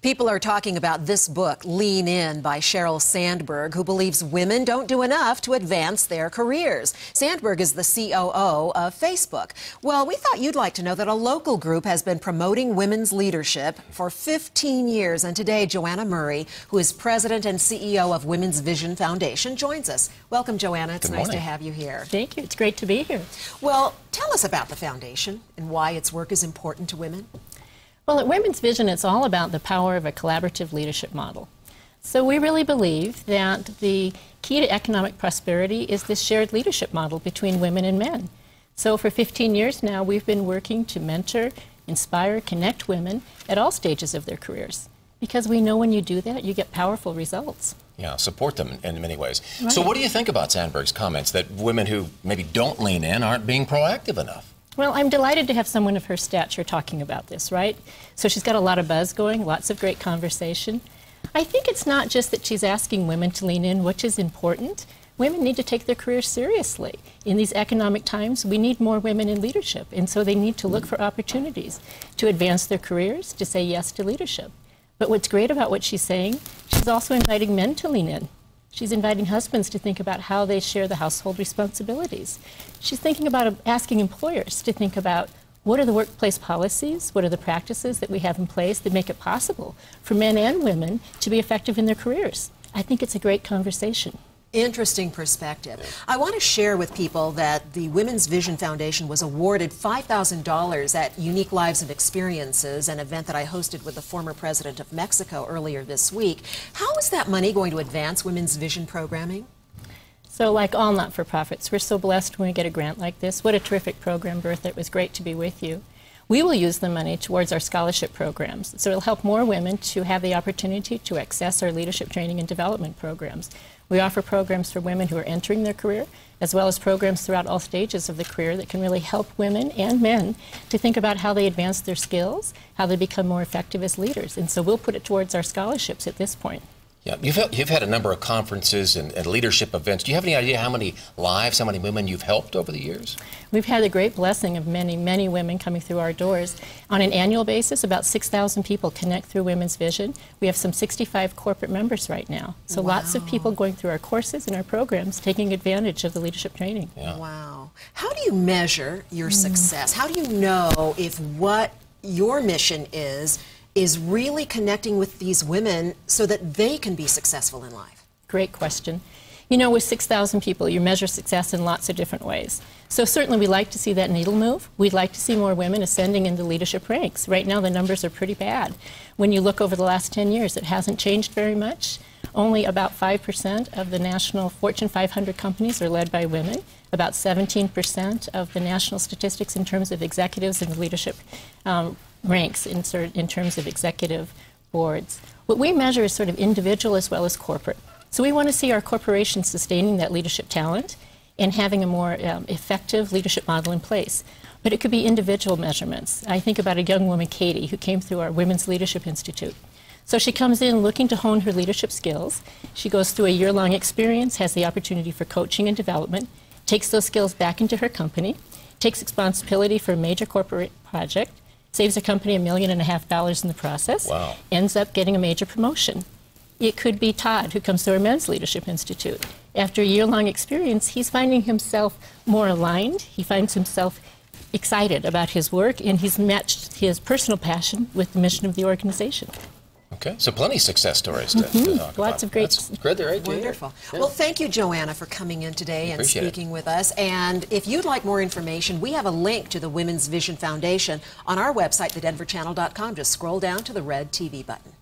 People are talking about this book, Lean In, by Sheryl Sandberg, who believes women don't do enough to advance their careers. Sandberg is the COO of Facebook. Well, we thought you'd like to know that a local group has been promoting women's leadership for 15 years. And today, Joanna Murray, who is president and CEO of Women's Vision Foundation, joins us. Welcome, Joanna. It's nice to have you here. Thank you. It's great to be here. Well, tell us about the foundation and why its work is important to women. Well, at Women's Vision, it's all about the power of a collaborative leadership model. So we really believe that the key to economic prosperity is this shared leadership model between women and men. So for 15 years now, we've been working to mentor, inspire, connect women at all stages of their careers. Because we know when you do that, you get powerful results. Yeah, support them in many ways. Right. So what do you think about Sandberg's comments that women who maybe don't lean in aren't being proactive enough? Well, I'm delighted to have someone of her stature talking about this, right? So she's got a lot of buzz going, lots of great conversation. I think it's not just that she's asking women to lean in, which is important. Women need to take their careers seriously. In these economic times, we need more women in leadership, and so they need to look for opportunities to advance their careers, to say yes to leadership. But what's great about what she's saying, she's also inviting men to lean in. She's inviting husbands to think about how they share the household responsibilities. She's thinking about asking employers to think about what are the workplace policies, what are the practices that we have in place that make it possible for men and women to be effective in their careers. I think it's a great conversation. Interesting perspective. I want to share with people that the Women's Vision Foundation was awarded $5,000 at Unique Lives and Experiences, an event that I hosted with the former president of Mexico earlier this week. How is that money going to advance women's vision programming? So like all not-for-profits, we're so blessed when we get a grant like this. What a terrific program, Bertha. It was great to be with you. We will use the money towards our scholarship programs, so it'll help more women to have the opportunity to access our leadership training and development programs. We offer programs for women who are entering their career, as well as programs throughout all stages of the career that can really help women and men to think about how they advance their skills, how they become more effective as leaders. And so we'll put it towards our scholarships at this point. Yeah, you've had a number of conferences and leadership events. Do you have any idea how many lives, how many women you've helped over the years? We've had the great blessing of many, many women coming through our doors. On an annual basis, about 6,000 people connect through Women's Vision. We have some 65 corporate members right now. So lots of people going through our courses and our programs, taking advantage of the leadership training. Yeah. Wow. How do you measure your success? How do you know if what your mission is really connecting with these women so that they can be successful in life? Great question. You know, with 6,000 people, you measure success in lots of different ways. So certainly we like to see that needle move. We'd like to see more women ascending into leadership ranks. Right now the numbers are pretty bad. When you look over the last 10 years, it hasn't changed very much. Only about 5% of the national Fortune 500 companies are led by women. About 17% of the national statistics in terms of executives in the leadership ranks in terms of executive boards. What we measure is sort of individual as well as corporate. So we want to see our corporations sustaining that leadership talent and having a more effective leadership model in place. But it could be individual measurements. I think about a young woman, Katie, who came through our Women's Leadership Institute. So she comes in looking to hone her leadership skills. She goes through a year-long experience, has the opportunity for coaching and development, takes those skills back into her company, takes responsibility for a major corporate project, saves her company $1.5 million in the process, ends up getting a major promotion. It could be Todd, who comes to our Men's Leadership Institute. After a year-long experience, he's finding himself more aligned. He finds himself excited about his work, and he's matched his personal passion with the mission of the organization. Okay, so plenty of success stories to talk about. Lots of great. That's good, right? Wonderful. Yeah. Well, thank you, Joanna, for coming in today and speaking with us. And if you'd like more information, we have a link to the Women's Vision Foundation on our website, thedenverchannel.com. Just scroll down to the red TV button.